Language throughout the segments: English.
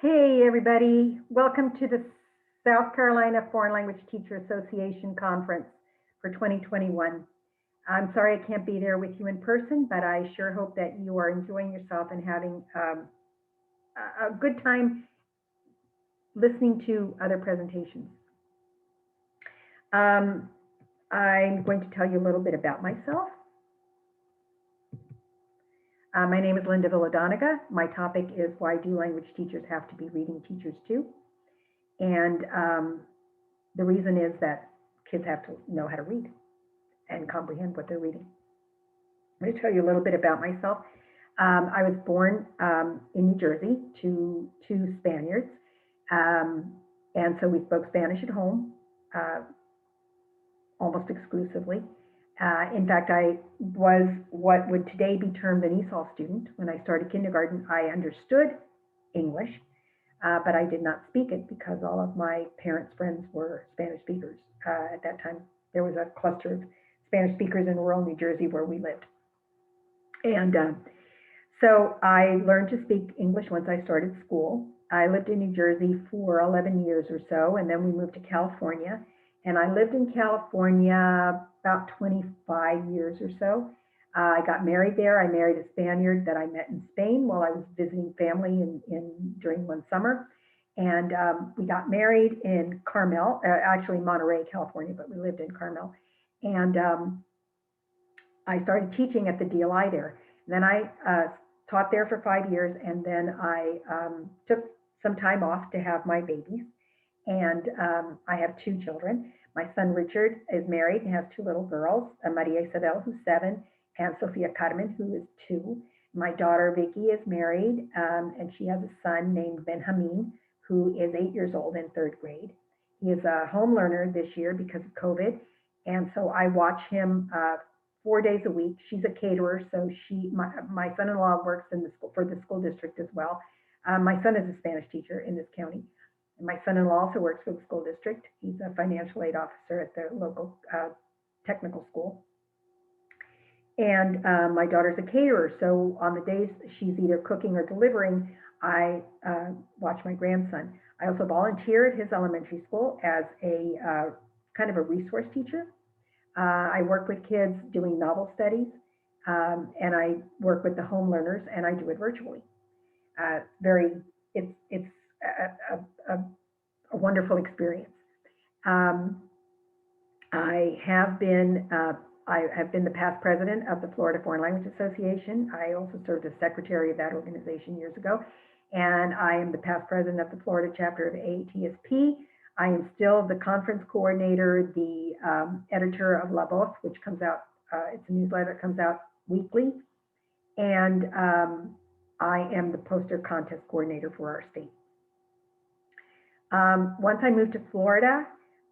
Hey, everybody. Welcome to the South Carolina Foreign Language Teacher Association Conference for 2021. I'm sorry I can't be there with you in person, but I sure hope that you are enjoying yourself and having a good time listening to other presentations. I'm going to tell you a little bit about myself. My name is Linda Villadoniga. My topic is why do language teachers have to be reading teachers too? And the reason is that kids have to know how to read and comprehend what they're reading. I'm going to tell you a little bit about myself. I was born in New Jersey to two Spaniards, and so we spoke Spanish at home almost exclusively. In fact, I was what would today be termed an ESOL student. When I started kindergarten, I understood English, but I did not speak it because all of my parents' friends were Spanish speakers. At that time, there was a cluster of Spanish speakers in rural New Jersey where we lived. And so I learned to speak English once I started school. I lived in New Jersey for 11 years or so, and then we moved to California. And I lived in California about 25 years or so. I got married there. I married a Spaniard that I met in Spain while I was visiting family during one summer. And we got married in Carmel, actually Monterey, California, but we lived in Carmel. And I started teaching at the DLI there. And then I taught there for 5 years, and then I took some time off to have my babies. And I have two children. My son Richard is married and has two little girls, Maria Isabel, who's 7, and Sofia Carmen, who is 2. My daughter Vicky is married, and she has a son named Benjamin, who is 8 years old in 3rd grade. He is a home learner this year because of COVID, and so I watch him 4 days a week. She's a caterer, so my son-in-law works for the school district as well. My son is a Spanish teacher in this county. And my son-in-law also works for the school district. He's a financial aid officer at the local technical school. And my daughter's a caterer, so on the days she's either cooking or delivering, I watch my grandson. I also volunteer at his elementary school as a kind of a resource teacher. I work with kids doing novel studies, and I work with the home learners, and I do it virtually. It's a wonderful experience. I have been the past president of the Florida Foreign Language Association. I also served as secretary of that organization years ago, and I am the past president of the Florida chapter of AATSP. I am still the conference coordinator, the editor of La Voz, which comes out, it's a newsletter that comes out weekly, and I am the poster contest coordinator for our state. Once I moved to Florida,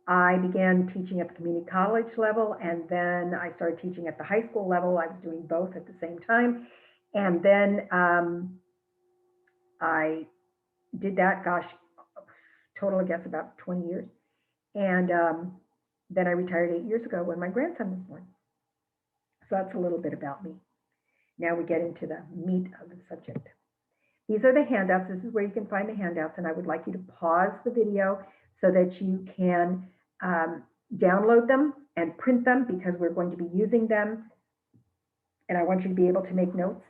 I began teaching at the community college level, and then I started teaching at the high school level. I was doing both at the same time. And then I did that, gosh, total, I guess, about 20 years. And then I retired 8 years ago when my grandson was born. So that's a little bit about me. Now we get into the meat of the subject. These are the handouts. This is where you can find the handouts, and I would like you to pause the video so that you can download them and print them because we're going to be using them, and I want you to be able to make notes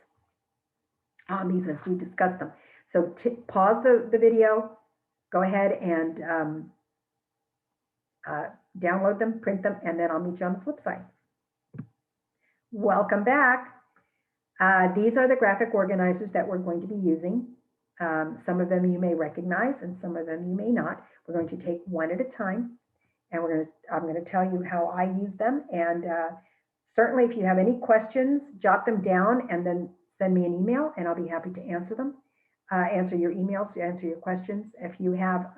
on these as we discuss them. So pause the video, go ahead and download them, print them, and then I'll meet you on the flip side. Welcome back. These are the graphic organizers that we're going to be using. Some of them you may recognize and some of them you may not. We're going to take one at a time, and I'm going to tell you how I use them. And certainly if you have any questions, jot them down and then send me an email, and I'll be happy to answer them, answer your emails, answer your questions. If you have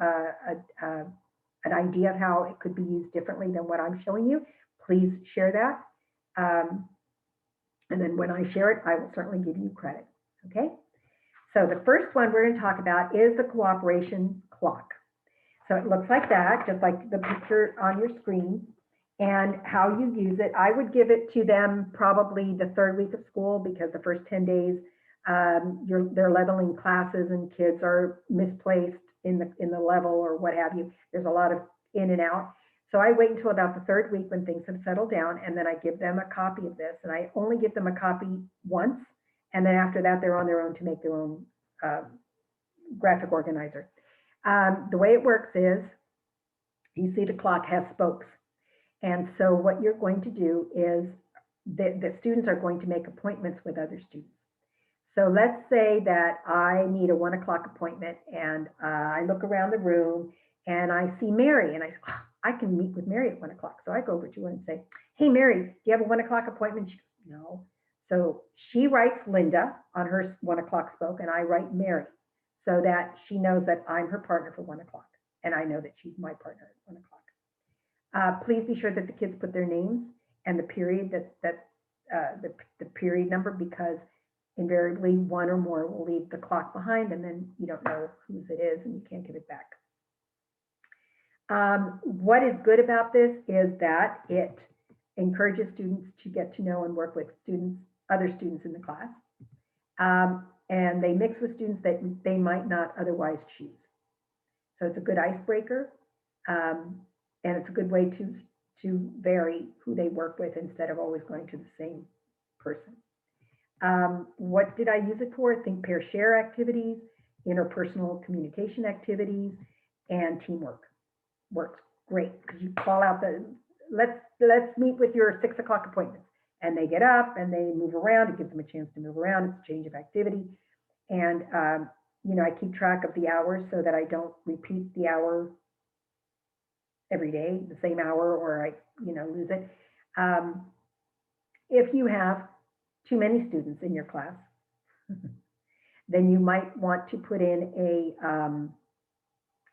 an idea of how it could be used differently than what I'm showing you, please share that. And then when I share it, I will certainly give you credit, okay? So the first one we're going to talk about is the cooperation clock. So it looks like that, just like the picture on your screen, and how you use it. I would give it to them probably the 3rd week of school because the first 10 days They're leveling classes and kids are misplaced in the level or what have you. There's a lot of in and out. So I wait until about the third week when things have settled down, and then I give them a copy of this. And I only give them a copy once, and then after that, they're on their own to make their own graphic organizer. The way it works is, you see the clock has spokes. And so what you're going to do is the students are going to make appointments with other students. So let's say that I need a 1 o'clock appointment, and I look around the room and I see Mary, and I say, oh, I can meet with Mary at 1 o'clock. So I go over to her and say, hey, Mary, do you have a 1 o'clock appointment? She goes, no. So she writes Linda on her 1 o'clock spoke, and I write Mary, so that she knows that I'm her partner for 1 o'clock, and I know that she's my partner at 1 o'clock. Please be sure that the kids put their names and the period the period number, because invariably one or more will leave the clock behind, and then you don't know whose it is and you can't give it back. What is good about this is that it encourages students to get to know and work with other students in the class. And they mix with students that they might not otherwise choose. So it's a good icebreaker, and it's a good way to vary who they work with instead of always going to the same person. What did I use it for? Think, pair, share activities, interpersonal communication activities, and teamwork. Works great because you call out let's meet with your 6 o'clock appointments, and they get up and they move around. It gives them a chance to move around. It's a change of activity, and I keep track of the hours so that I don't repeat the hour every day, the same hour, or I lose it. If you have too many students in your class, then you might want to put in a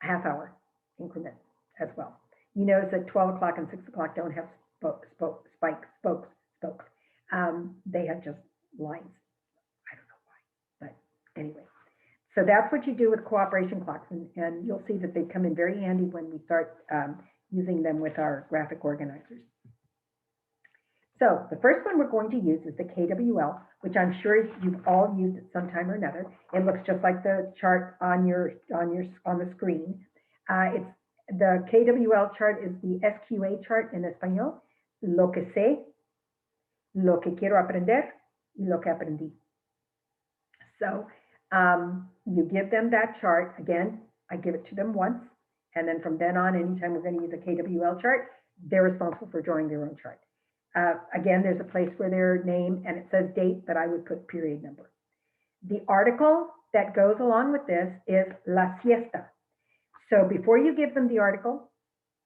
half-hour increment as well. You notice that 12 o'clock and 6 o'clock don't have spokes. They have just lines. I don't know why, but anyway. So that's what you do with cooperation clocks, and you'll see that they come in very handy when we start using them with our graphic organizers. So the first one we're going to use is the KWL, which I'm sure you've all used at some time or another. It looks just like the chart on the screen. It's the KWL chart is the SQA chart in español, lo que sé, lo que quiero aprender, y lo que aprendí. So you give them that chart. Again, I give it to them once, and then from then on, anytime we're going to use a KWL chart, they're responsible for drawing their own chart. Again, there's a place for their name, and it says date, but I would put period number. The article that goes along with this is la siesta. So before you give them the article,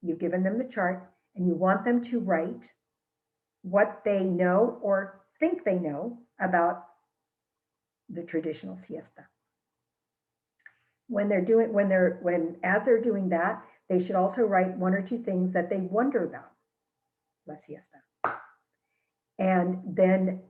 you've given them the chart, and you want them to write what they know or think they know about the traditional siesta. As they're doing that, they should also write 1 or 2 things that they wonder about la siesta. And then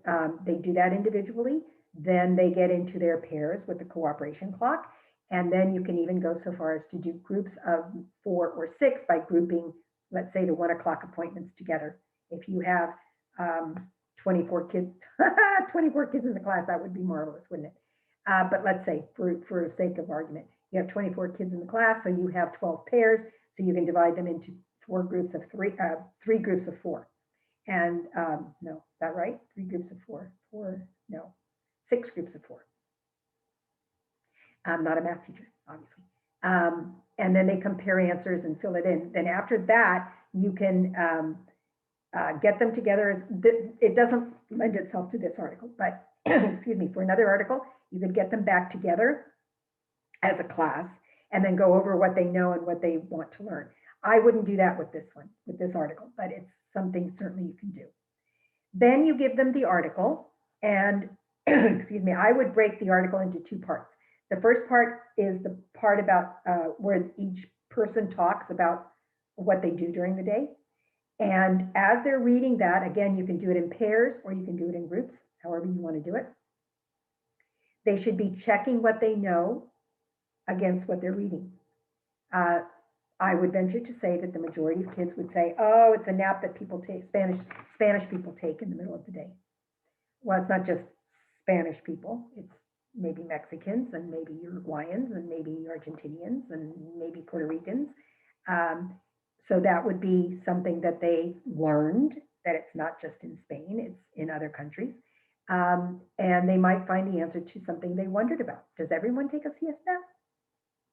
they do that individually. Then they get into their pairs with the cooperation clock. And then you can even go so far as to do groups of 4 or 6 by grouping, let's say, the 1 o'clock appointments together. If you have 24 kids, 24 kids in the class, that would be marvelous, wouldn't it? But let's say, for the sake of argument, you have 24 kids in the class, so you have 12 pairs, so you can divide them into 3 groups of 4. And no, is that right? 3 groups of 4. 6 groups of 4. I'm not a math teacher, obviously. And then they compare answers and fill it in. Then after that, you can get them together. It doesn't lend itself to this article, but excuse me, for another article, you could get them back together as a class and then go over what they know and what they want to learn. I wouldn't do that with this article, but it's something certainly you can do. Then you give them the article, and excuse me, I would break the article into 2 parts. The first part is the part about where each person talks about what they do during the day. And as they're reading that, again, you can do it in pairs or you can do it in groups, however you want to do it. They should be checking what they know against what they're reading. I would venture to say that the majority of kids would say, oh, it's a nap that people take, Spanish people take in the middle of the day. Well, it's not just Spanish people, it's maybe Mexicans and maybe Uruguayans and maybe Argentinians and maybe Puerto Ricans. Um, so that would be something that they learned, that it's not just in Spain, it's in other countries. And they might find the answer to something they wondered about. Does everyone take a siesta?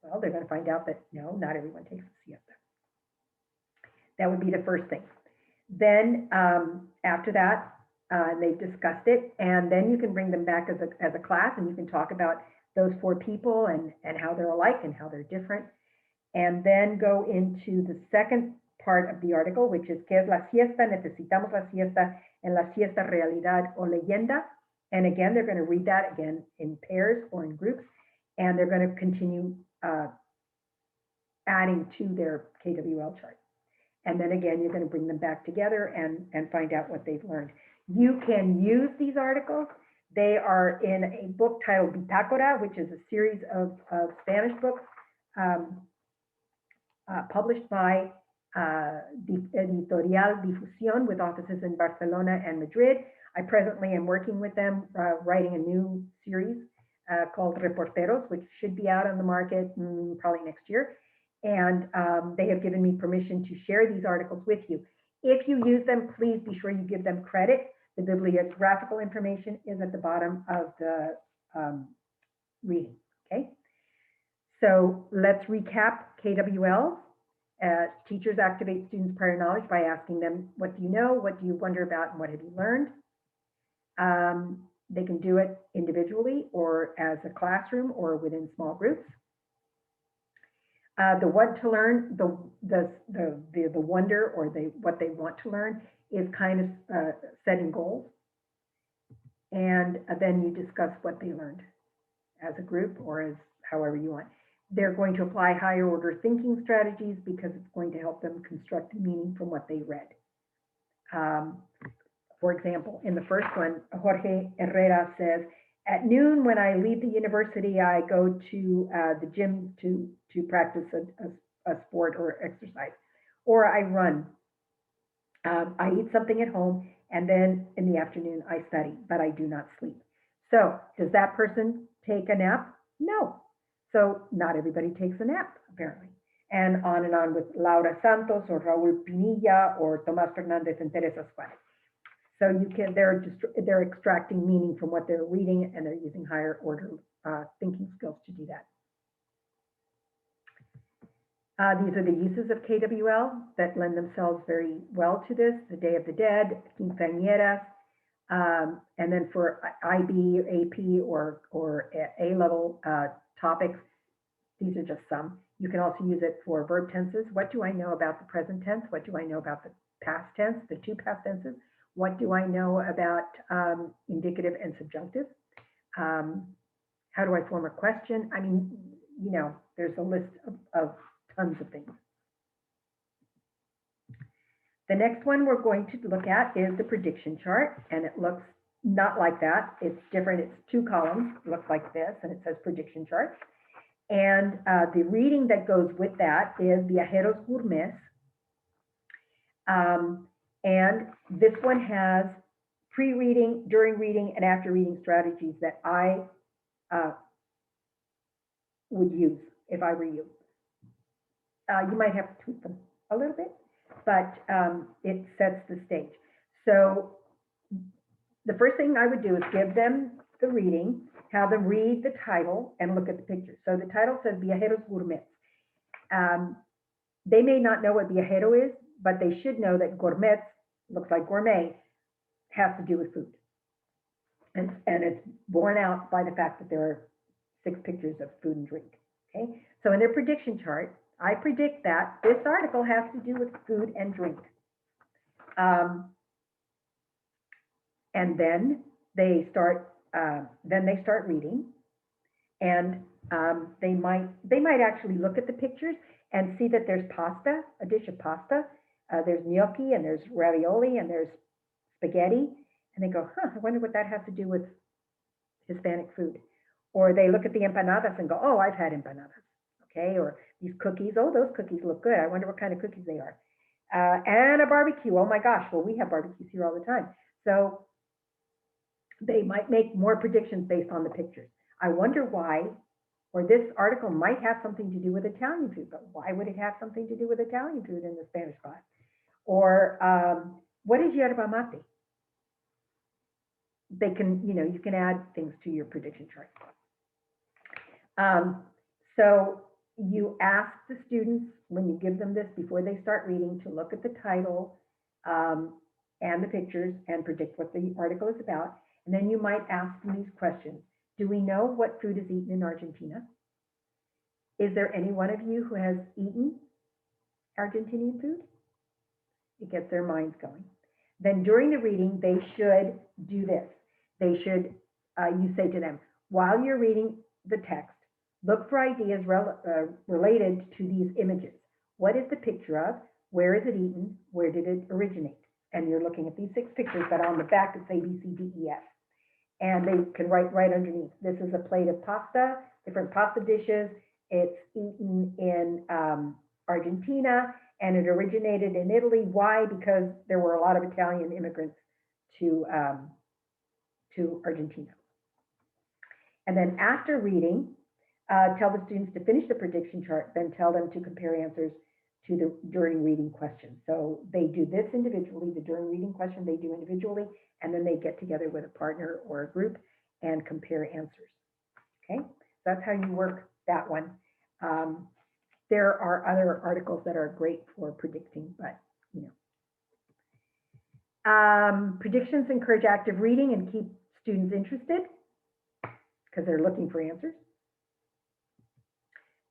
Well, they're going to find out that no, not everyone takes a siesta. That would be the first thing. Then after that, they've discussed it, and then you can bring them back as a class, and you can talk about those four people and how they're alike and how they're different. And then go into the second part of the article, which is ¿qué es la siesta? Necesitamos la siesta en la siesta realidad o leyenda. And again, they're going to read that again in pairs or in groups, and they're going to continue adding to their KWL chart. And then again, you're going to bring them back together and find out what they've learned. You can use these articles. They are in a book titled Bitácora, which is a series of Spanish books published by Editorial Difusión with offices in Barcelona and Madrid. I presently am working with them, writing a new series called Reporteros, which should be out on the market probably next year. And they have given me permission to share these articles with you. If you use them, please be sure you give them credit. The bibliographical information is at the bottom of the reading, okay? So let's recap KWL. Teachers activate students' prior knowledge by asking them, what do you know, what do you wonder about, and what have you learned? They can do it individually or as a classroom or within small groups. The what to learn, the wonder or what they want to learn is kind of setting goals. And then you discuss what they learned as a group or as however you want. They're going to apply higher order thinking strategies because it's going to help them construct meaning from what they read. For example, in the first one, Jorge Herrera says, at noon when I leave the university, I go to the gym to practice a sport or exercise, or I run. I eat something at home, and then in the afternoon I study, but I do not sleep. So does that person take a nap? No. So not everybody takes a nap, apparently. And on with Laura Santos or Raúl Pinilla or Tomás Fernández and Teresa Suárez. So you can, they're extracting meaning from what they're reading, and they're using higher order thinking skills to do that. These are the uses of KWL that lend themselves very well to this: the Day of the Dead, quinceañeras, and then for IB, AP, or A-level topics, these are just some. You can also use it for verb tenses. What do I know about the present tense? What do I know about the past tense, the two past tenses? What do I know about indicative and subjunctive? How do I form a question? I mean, you know, there's a list of tons of things. The next one we're going to look at is the prediction chart, and it looks not like that. It's different. It's two columns. It looks like this, and it says prediction chart. And the reading that goes with that is Viajeros Gourmets. And this one has pre-reading, during reading, and after reading strategies that I would use if I were you. You might have to tweak them a little bit, but it sets the stage. So the first thing I would do is give them the reading, have them read the title, and look at the pictures. So the title says Viajeros Gourmets. They may not know what viajero is, but they should know that gourmet looks like gourmet, has to do with food. And it's borne out by the fact that there are 6 pictures of food and drink. Okay, so in their prediction chart, I predict that this article has to do with food and drink. And then they start reading, and they might actually look at the pictures and see that there's pasta, a dish of pasta. There's gnocchi, and there's ravioli, and there's spaghetti, and they go, huh, I wonder what that has to do with Hispanic food. Or they look at the empanadas and go, oh, I've had empanadas, okay? Or these cookies, oh, those cookies look good. I wonder what kind of cookies they are. And a barbecue, oh my gosh, well, we have barbecues here all the time. So they might make more predictions based on the pictures. I wonder why, or this article might have something to do with Italian food, but why would it have something to do with Italian food in the Spanish class? Or what is yerba mate? They can, you can add things to your prediction chart. So you ask the students, when you give them this before they start reading, to look at the title and the pictures and predict what the article is about. And then you might ask them these questions. Do we know what food is eaten in Argentina? Is there any one of you who has eaten Argentinian food? It gets their minds going. Then during the reading, they should do this. They should, you say to them, while you're reading the text, look for ideas related to these images. What is the picture of? Where is it eaten? Where did it originate? And you're looking at these 6 pictures, but on the back it's A, B, C, D, E, F. And they can write right underneath. This is a plate of pasta, different pasta dishes. It's eaten in Argentina, and it originated in Italy. Why? Because there were a lot of Italian immigrants to Argentina. And then after reading, tell the students to finish the prediction chart, then tell them to compare answers to the during reading question. So they do this individually, the during reading question they do individually, and then they get together with a partner or a group and compare answers. Okay, so that's how you work that one. There are other articles that are great for predicting, but predictions encourage active reading and keep students interested because they're looking for answers.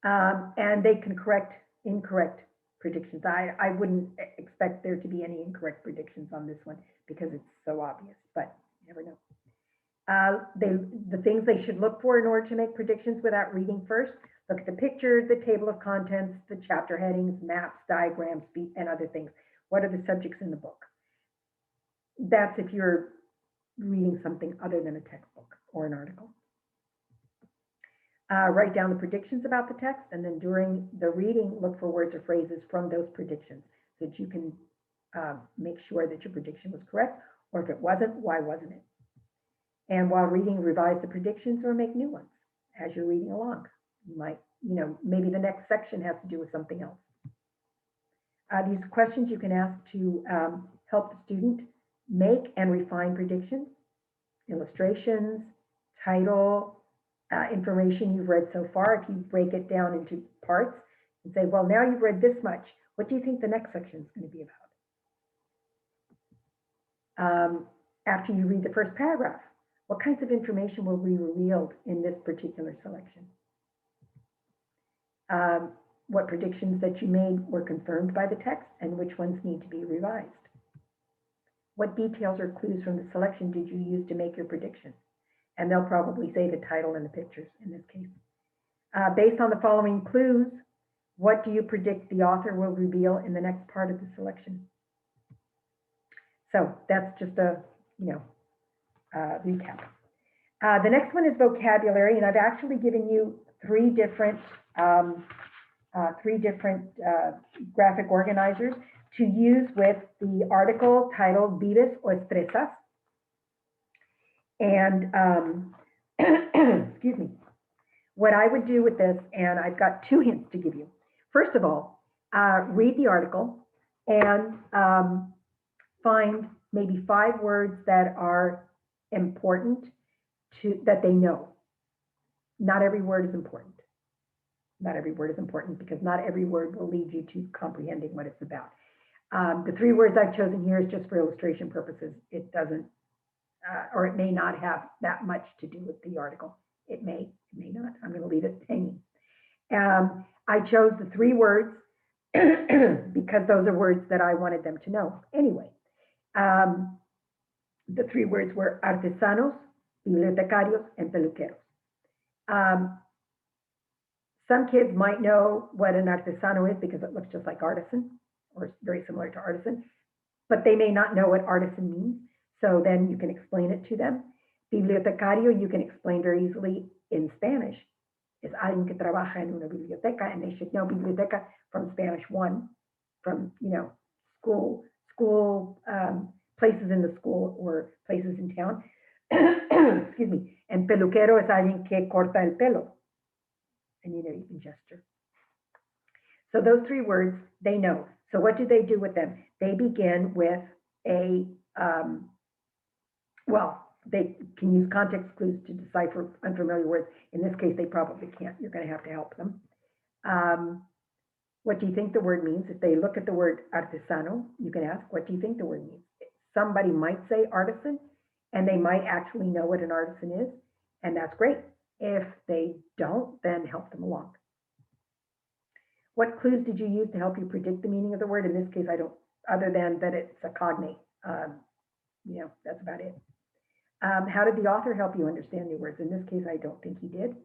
And they can correct incorrect predictions. I wouldn't expect there to be any incorrect predictions on this one because it's so obvious, but you never know. The things they should look for in order to make predictions without reading first: look at the pictures, the table of contents, the chapter headings, maps, diagrams, and other things. What are the subjects in the book? That's if you're reading something other than a textbook or an article. Write down the predictions about the text, and then during the reading, look for words or phrases from those predictions so that you can make sure that your prediction was correct, or if it wasn't, why wasn't it? And while reading, revise the predictions or make new ones as you're reading along. You might, maybe the next section has to do with something else. These questions you can ask to help the student make and refine predictions, illustrations, title, information you've read so far. If you break it down into parts and say, well, now you've read this much, what do you think the next section is going to be about? After you read the first paragraph, what kinds of information will be revealed in this particular selection? What predictions that you made were confirmed by the text and which ones need to be revised? What details or clues from the selection did you use to make your prediction? And they'll probably say the title and the pictures in this case. Based on the following clues, what do you predict the author will reveal in the next part of the selection? So that's just a recap. The next one is vocabulary, and I've actually given you three different graphic organizers to use with the article titled Vives o Estresas. And excuse me, what I would do with this, and I've got 2 hints to give you. First of all, read the article and find maybe 5 words that are important that they know. Not every word is important. Not every word is important because not every word will lead you to comprehending what it's about. The 3 words I've chosen here is just for illustration purposes. It doesn't, or it may not have that much to do with the article. It may not. I'm going to leave it hanging. I chose the 3 words because those are words that I wanted them to know. Anyway, the 3 words were artesanos, bibliotecarios, and peluqueros. Some kids might know what an artesano is because it looks just like artisan, or very similar to artisan, but they may not know what artisan means. So then you can explain it to them. Bibliotecario, you can explain very easily in Spanish. Es alguien que trabaja en una biblioteca, and they should know biblioteca from Spanish 1, from school places in the school or places in town. Excuse me. And peluquero es alguien que corta el pelo. And you know, you can gesture. So those three words, they know. So what do they do with them? They begin with a, well, they can use context clues to decipher unfamiliar words. In this case, they probably can't. You're going to have to help them. What do you think the word means? If they look at the word artesano, you can ask, what do you think the word means? Somebody might say artisan, and they might actually know what an artisan is, and that's great. If they don't, then help them along. What clues did you use to help you predict the meaning of the word? In this case, I don't, other than that it's a cognate. You know, that's about it. How did the author help you understand new words? In this case, I don't think he did.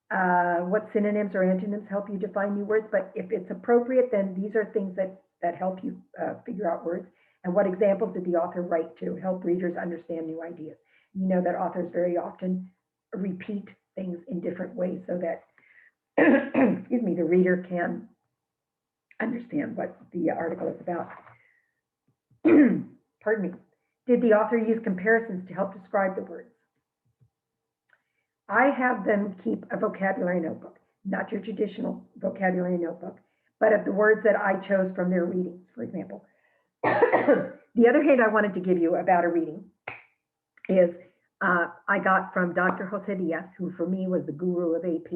What synonyms or antonyms help you define new words? But if it's appropriate, then these are things that help you figure out words. And what examples did the author write to help readers understand new ideas? You know that authors very often repeat things in different ways so that, excuse me, the reader can understand what the article is about. Pardon me. Did the author use comparisons to help describe the words? I have them keep a vocabulary notebook, not your traditional vocabulary notebook, but of the words that I chose from their readings, for example. The other hint I wanted to give you about a reading is I got from Dr. Jose Diaz, who for me was the guru of AP.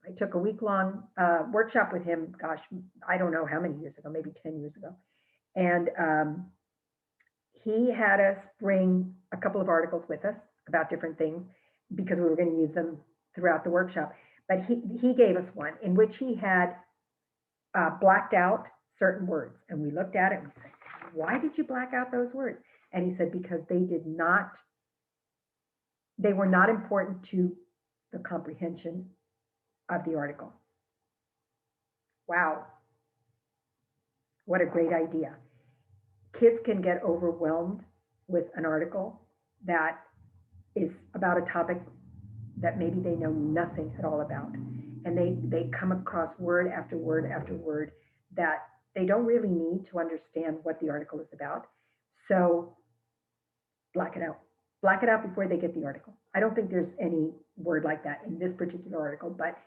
I took a week-long workshop with him, gosh, I don't know how many years ago, maybe 10 years ago. And he had us bring a couple of articles with us about different things because we were going to use them throughout the workshop. But he gave us one in which he had blacked out certain words. And we looked at it and we said, why did you black out those words? And he said, because they were not important to the comprehension of the article. Wow. What a great idea. Kids can get overwhelmed with an article that is about a topic that maybe they know nothing at all about. And they come across word after word after word that they don't really need to understand what the article is about. So black it out. Black it out before they get the article. I don't think there's any word like that in this particular article, but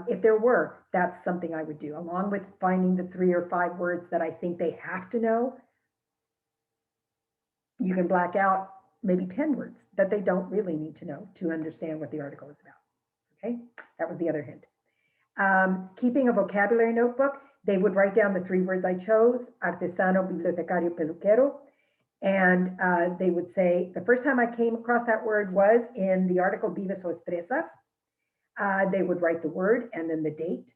if there were, that's something I would do, along with finding the 3 or 5 words that I think they have to know. You can black out maybe 10 words that they don't really need to know to understand what the article is about. Okay, that was the other hint. Keeping a vocabulary notebook, they would write down the 3 words I chose, artesano, bibliotecario, peluquero, and they would say, the first time I came across that word was in the article Vives o Estresas. They would write the word and then the date.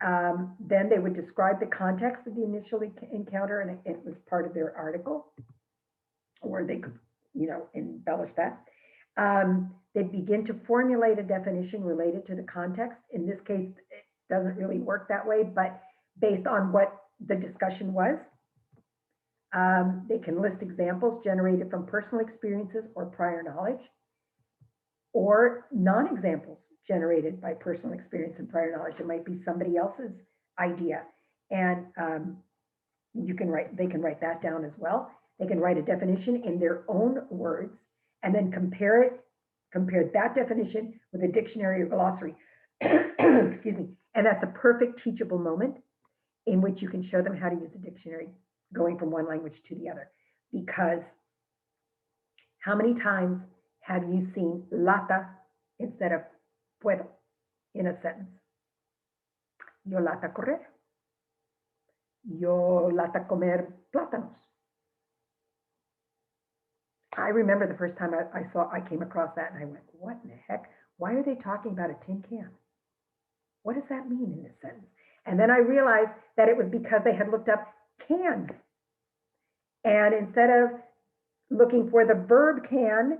Then they would describe the context of the initial encounter, and it was part of their article, or they could, you know, embellish that. They begin to formulate a definition related to the context. In this case, it doesn't really work that way, but based on what the discussion was, they can list examples generated from personal experiences or prior knowledge, or non-examples generated by personal experience and prior knowledge. It might be somebody else's idea, and they can write that down as well. They can write a definition in their own words and then compare that definition with a dictionary or glossary. Excuse me. And that's a perfect teachable moment in which you can show them how to use a dictionary going from one language to the other. Because how many times have you seen lata instead of puedo in a sentence? Yo lata correr. Yo lata comer plátanos. I remember the first time I came across that and I went, what in the heck? Why are they talking about a tin can? What does that mean in this sentence? And then I realized that it was because they had looked up can. And instead of looking for the verb can,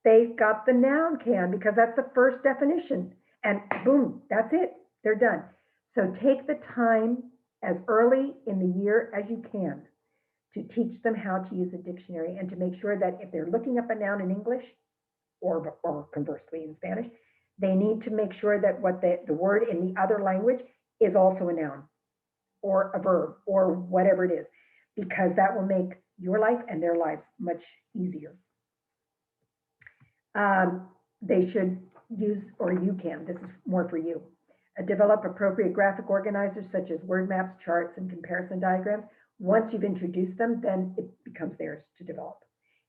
they got the noun can, because that's the first definition. And boom, that's it. They're done. So take the time as early in the year as you can to teach them how to use a dictionary, and to make sure that if they're looking up a noun in English, or conversely in Spanish, they need to make sure that what the word in the other language is also a noun or a verb or whatever it is, because that will make your life and their lives much easier. They should use, or you can, this is more for you, develop appropriate graphic organizers such as word maps, charts, and comparison diagrams. Once you've introduced them, then it becomes theirs to develop.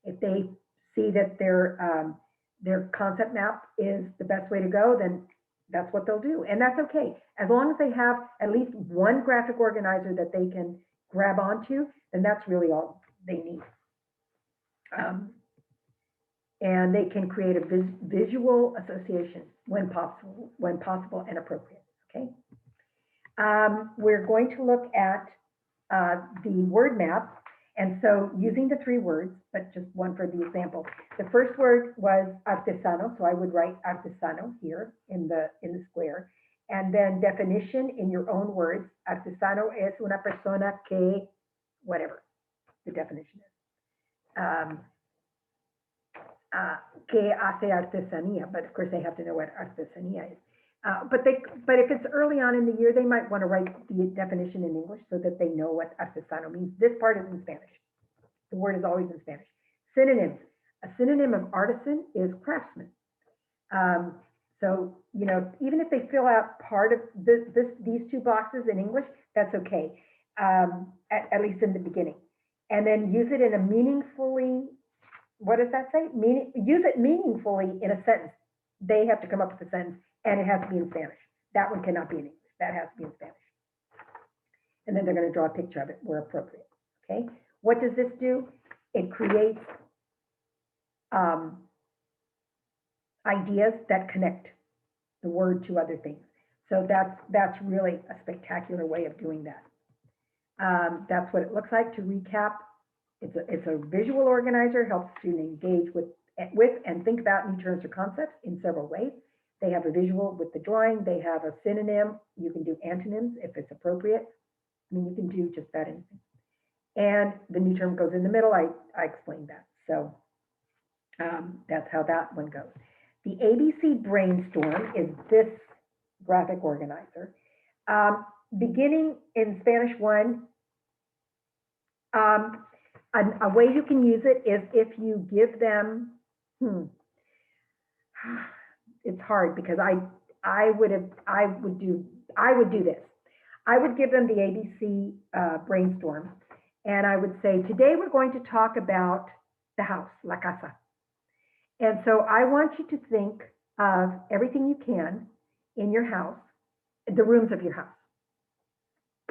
If they see that their concept map is the best way to go, then that's what they'll do. And that's okay. As long as they have at least one graphic organizer that they can grab onto, then that's really all they need. And they can create a visual association when possible and appropriate, okay? We're going to look at the word map. And so using the 3 words, but just one for the example. The first word was artesano, so I would write artesano here in the square. And then definition in your own words. Artesano es una persona que, whatever the definition is. Que hace artesanía, but of course they have to know what artesanía is. But if it's early on in the year, they might want to write the definition in English so that they know what artesano means. This part is in Spanish. The word is always in Spanish. Synonyms. A synonym of artisan is craftsman. So, you know, even if they fill out part of these 2 boxes in English, that's okay, at least in the beginning. And then use it in a meaningfully, what does that say? Use it meaningfully in a sentence. They have to come up with a sentence, and it has to be in Spanish. That one cannot be in English. That has to be in Spanish. And then they're going to draw a picture of it where appropriate. Okay. What does this do? It creates ideas that connect the word to other things. So that's really a spectacular way of doing that. That's what it looks like. To recap, it's a visual organizer, helps students engage with and think about new terms or concepts in several ways. They have a visual with the drawing. They have a synonym. You can do antonyms if it's appropriate. I mean, you can do just about anything. And the new term goes in the middle. I explained that. So that's how that one goes. The ABC Brainstorm is this graphic organizer. Beginning in Spanish 1, a way you can use it is if you give them, it's hard because I would do this. I would give them the ABC Brainstorm, and I would say, today we're going to talk about the house, la casa. And so I want you to think of everything you can in your house, the rooms of your house.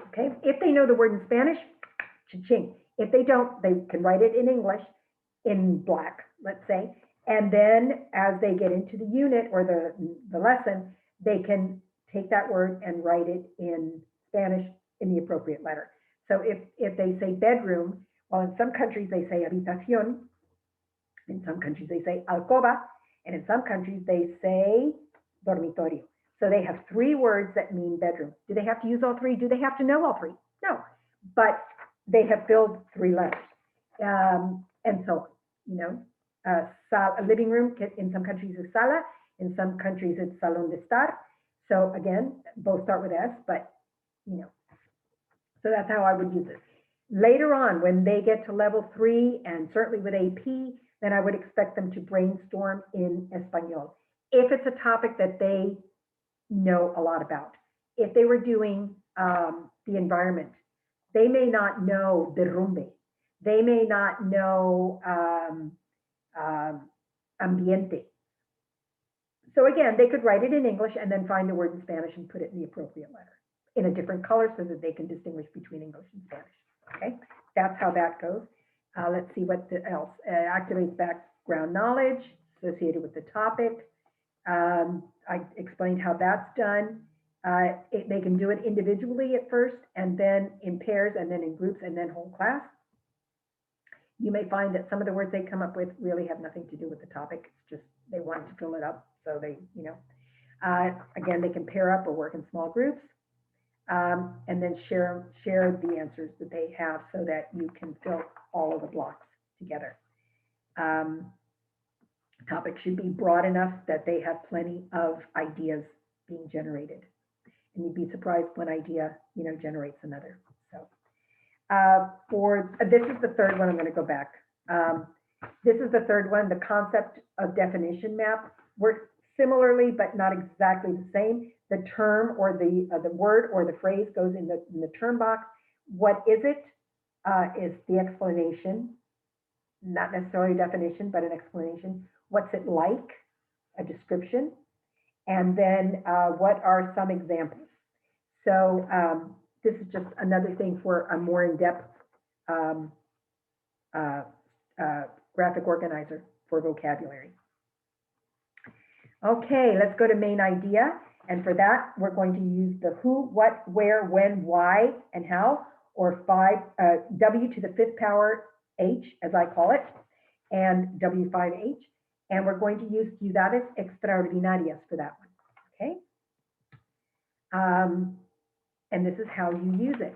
Okay, if they know the word in Spanish, cha-ching. If they don't, they can write it in English in black, let's say. And then as they get into the unit or the lesson, they can take that word and write it in Spanish in the appropriate letter. So if they say bedroom, well, in some countries they say habitación, in some countries they say alcoba, and in some countries they say dormitorio. So they have 3 words that mean bedroom. Do they have to use all 3? Do they have to know all 3? No, but they have filled 3 letters, and so on. You know, a living room in some countries is sala, in some countries it's salón de estar. So again, both start with S, but you know, so that's how I would use it. Later on, when they get to level 3, and certainly with AP, then I would expect them to brainstorm in Espanol, if it's a topic that they know a lot about. If they were doing the environment, they may not know derrumbe. They may not know ambiente. So again, they could write it in English and then find the word in Spanish and put it in the appropriate letter in a different color so that they can distinguish between English and Spanish. Okay, that's how that goes. Let's see what else. Activates background knowledge associated with the topic. I explained how that's done. They can do it individually at first, and then in pairs, and then in groups, and then whole class. You may find that some of the words they come up with really have nothing to do with the topic. It's just they want to fill it up. So they, you know, again, they can pair up or work in small groups, and then share the answers that they have so that you can fill all of the blocks together. Topic should be broad enough that they have plenty of ideas being generated. And you'd be surprised one idea, you know, generates another. So for this is the third one. I'm going to go back. This is the third one, the concept of definition map. Works similarly, but not exactly the same. The term or the word or the phrase goes in the term box. What is it? Is the explanation, not necessarily a definition, but an explanation. What's it like? A description. And then what are some examples? So this is just another thing for a more in-depth um, uh, graphic organizer for vocabulary. Okay, let's go to main idea. And for that, we're going to use the who, what, where, when, why, and how, or W to the fifth power H, as I call it, and W5H. And we're going to use ciudades extraordinarias for that one, okay? And this is how you use it.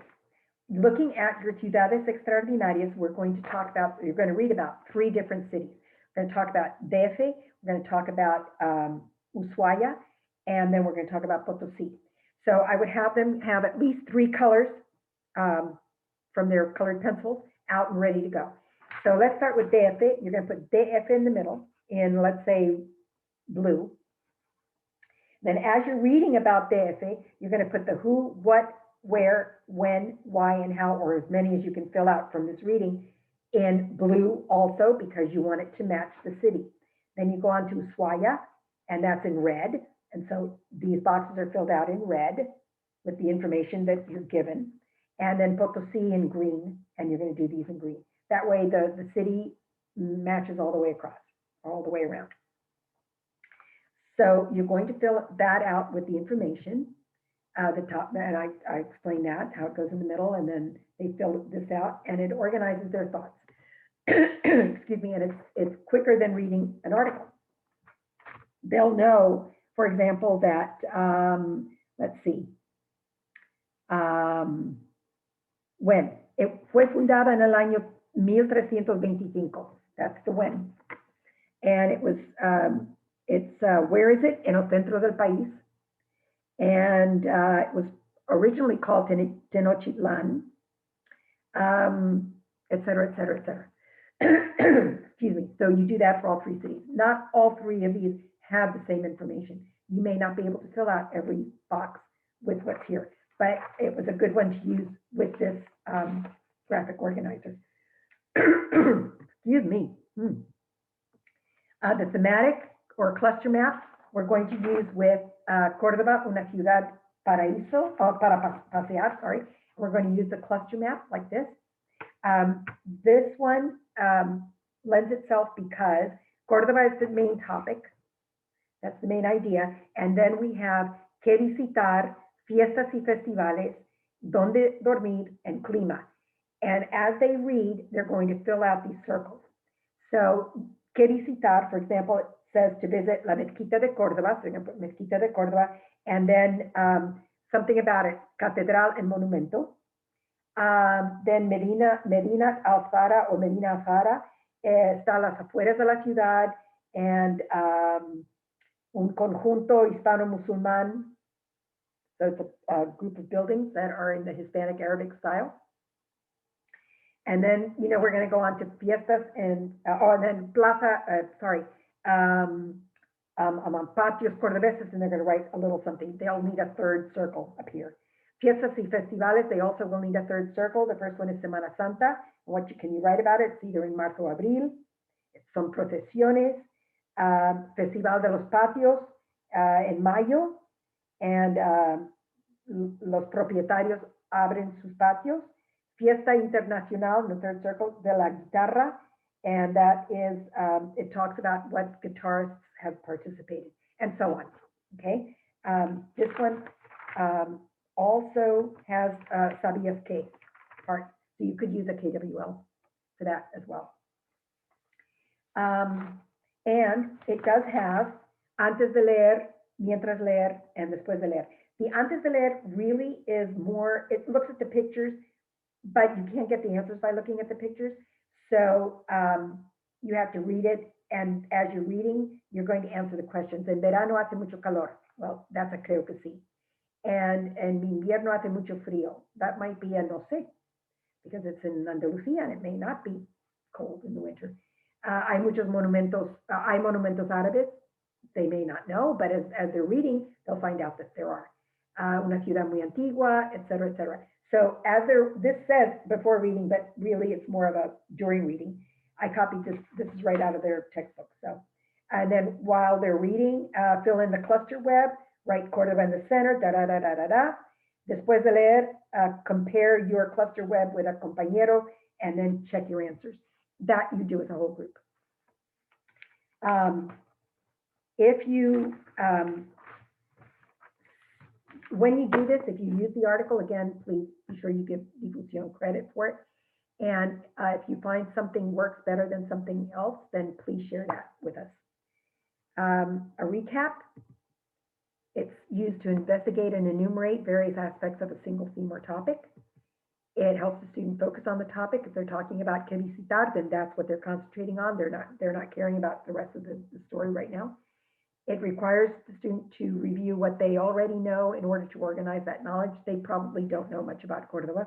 Looking at your ciudades extraordinarias, we're going to talk about, you're going to read about 3 different cities. We're going to talk about DF, we're going to talk about Ushuaia, and then we're going to talk about Potosí. So I would have them have at least 3 colors from their colored pencils out and ready to go. So let's start with DF. You're going to put DF in the middle in, let's say, blue. Then as you're reading about DF, you're going to put the who, what, where, when, why, and how, or as many as you can fill out from this reading in blue also, because you want it to match the city. Then you go on to Ushuaia, and that's in red. And so these boxes are filled out in red with the information that you're given. And then Potosí in green, and you're going to do these in green. That way the city matches all the way across, all the way around. So you're going to fill that out with the information. The top, and I explain that, how it goes in the middle, and then they fill this out, and it organizes their thoughts. Excuse me, and it's quicker than reading an article. They'll know, for example, that, let's see, when. Fue fundada en el año 1325. That's the when. And it was, where is it? En el centro del país. And it was originally called Tenochtitlan, et cetera, et cetera, et cetera. Excuse me. So you do that for all 3 cities. Not all 3 of these have the same information. You may not be able to fill out every box with what's here, but it was a good one to use with this graphic organizer. Excuse me. The thematic or cluster map we're going to use with Córdoba, una ciudad paraíso, para pasear, sorry. We're going to use the cluster map like this. This one lends itself because Córdoba is the main topic. That's the main idea. And then we have que visitar, fiestas y festivales, donde dormir, and clima. And as they read, they're going to fill out these circles. So, que visitar, for example, it says to visit La Mezquita de Córdoba, so you're going to put Mezquita de Córdoba, and then something about it, Catedral and Monumento. Then Medina Alfara or Medina Alfara, está a las afueras de la ciudad, and un conjunto hispano-musulmán, so it's a group of buildings that are in the Hispanic Arabic style. And then, we're going to go on to fiestas and then plaza, patios cordobeses, and they're going to write a little something. They'll need a third circle up here. Fiestas y festivales, they also will need a third circle. The first one is Semana Santa. Can you write about it? It's either in marzo o abril. Son procesiones. Festival de los Patios en mayo. And los propietarios abren sus patios. Fiesta Internacional, in the third circle, de la Guitarra, and that is, it talks about what guitarists have participated, and so on, okay? This one also has Sabías que part, so you could use a KWL for that as well. And it does have antes de leer, mientras leer, and después de leer. The antes de leer really is more, it looks at the pictures, but you can't get the answers by looking at the pictures. So you have to read it, and as you're reading, you're going to answer the questions. En verano hace mucho calor. Well, that's a creo que sí. And en invierno hace mucho frío. That might be a no sé, because it's in Andalusia and it may not be cold in the winter. Hay muchos monumentos, hay monumentos árabes. They may not know, but as they're reading, they'll find out that there are. Una ciudad muy antigua, et cetera, et cetera. So as this says before reading, but really it's more of a during reading. I copied this. This is right out of their textbook. So, and then while they're reading, fill in the cluster web, write Córdoba in the center, da da da da da da. Después de leer, compare your cluster web with a compañero, and then check your answers. That you do with a whole group. If you, when you do this, if you use the article, again, please be sure you give Difusión credit for it. And if you find something works better than something else, then please share that with us. A recap, it's used to investigate and enumerate various aspects of a single theme or topic. It helps the student focus on the topic. If they're talking about que visitar, then that's what they're concentrating on. They're not caring about the rest of the story right now. It requires the student to review what they already know in order to organize that knowledge. They probably don't know much about Córdoba.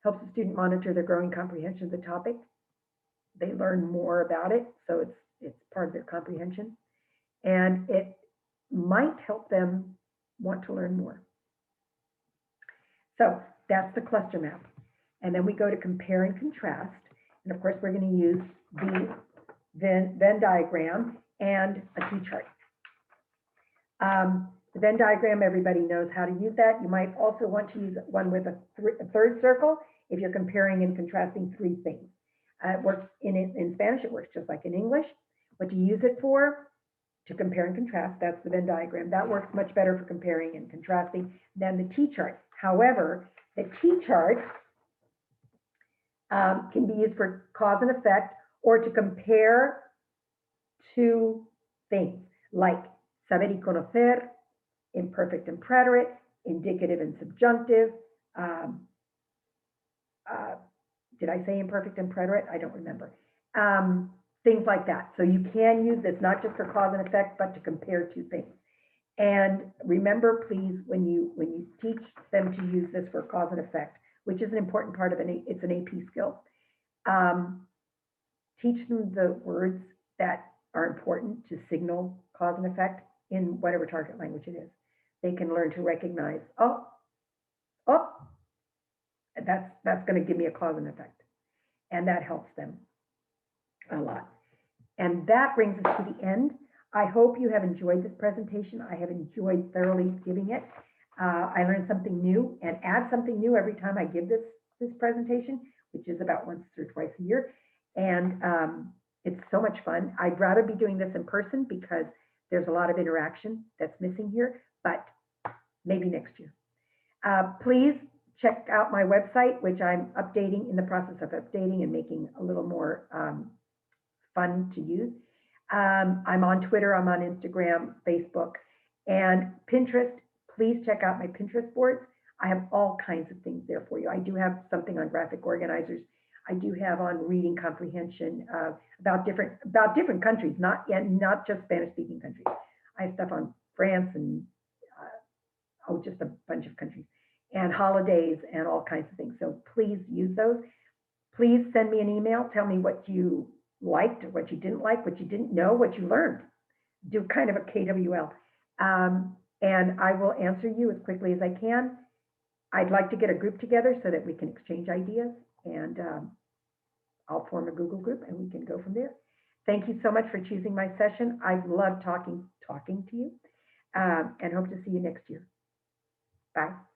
Helps the student monitor their growing comprehension of the topic. They learn more about it, so it's part of their comprehension. And it might help them want to learn more. So that's the cluster map. And then we go to compare and contrast. And of course, we're going to use the Venn diagram and a T-chart. The Venn diagram, everybody knows how to use that. You might also want to use one with a third circle if you're comparing and contrasting three things. It works in Spanish, it works just like in English. What do you use it for? To compare and contrast, that's the Venn diagram. That works much better for comparing and contrasting than the T-chart. However, the T-chart can be used for cause and effect or to compare two things like saber y conocer, imperfect and preterite, indicative and subjunctive. Did I say imperfect and preterite? I don't remember. Things like that. So you can use this not just for cause and effect, but to compare two things. And remember, please, when you teach them to use this for cause and effect, which is an important part of it's an AP skill, teach them the words that are important to signal cause and effect in whatever target language it is. They can learn to recognize, oh, that's going to give me a cause and effect. And that helps them a lot. And that brings us to the end. I hope you have enjoyed this presentation. I have enjoyed thoroughly giving it. I learned something new and add something new every time I give this presentation, which is about once or twice a year. And it's so much fun. I'd rather be doing this in person because there's a lot of interaction that's missing here, but maybe next year. Please check out my website, which I'm updating, in the process of updating and making a little more fun to use. I'm on Twitter, I'm on Instagram, Facebook, and Pinterest. Please check out my Pinterest boards. I have all kinds of things there for you. I do have something on graphic organizers. I do have on reading comprehension about different countries, not just Spanish-speaking countries. I have stuff on France and just a bunch of countries, and holidays and all kinds of things. So please use those. Please send me an email. Tell me what you liked, or what you didn't like, what you didn't know, what you learned. Do kind of a KWL. And I will answer you as quickly as I can. I'd like to get a group together so that we can exchange ideas, and I'll form a Google group and we can go from there. Thank you so much for choosing my session. I've loved talking to you, and hope to see you next year. Bye.